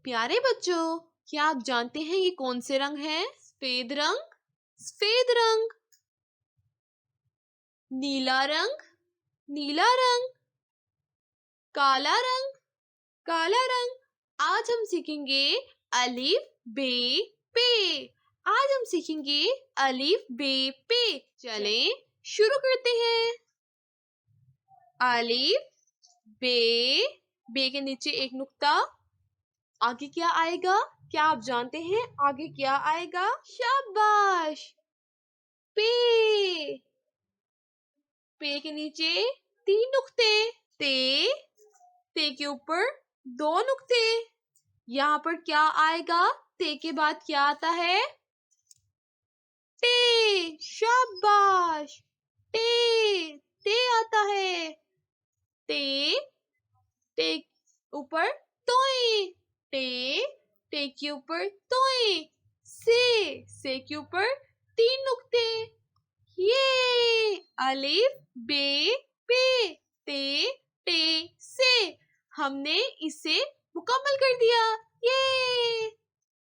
प्यारे बच्चों, क्या आप जानते हैं ये कौन से रंग हैं? सफेद रंग, सफेद रंग, नीला रंग, नीला रंग, काला रंग, काला रंग। आज हम सीखेंगे अलिफ बे पे। आज हम सीखेंगे अलिफ बे पे। चलें शुरू करते हैं। अलिफ बे, बे के नीचे एक नुक्ता। आगे क्या आएगा? क्या आप जानते हैं आगे क्या आएगा? शाबाश, पे। पे के नीचे 3 नुक्ते। ते के ऊपर 2 नुक्ते। यहाँ पर क्या आएगा? ते के बाद क्या आता है? टे। शाबाश, ते आता है। ते ऊपर तोए, टे के ऊपर तोए। से के ऊपर 3 नुक्ते। ये अलिफ बे पे, ते से हमने इसे मुकम्मल कर दिया। ये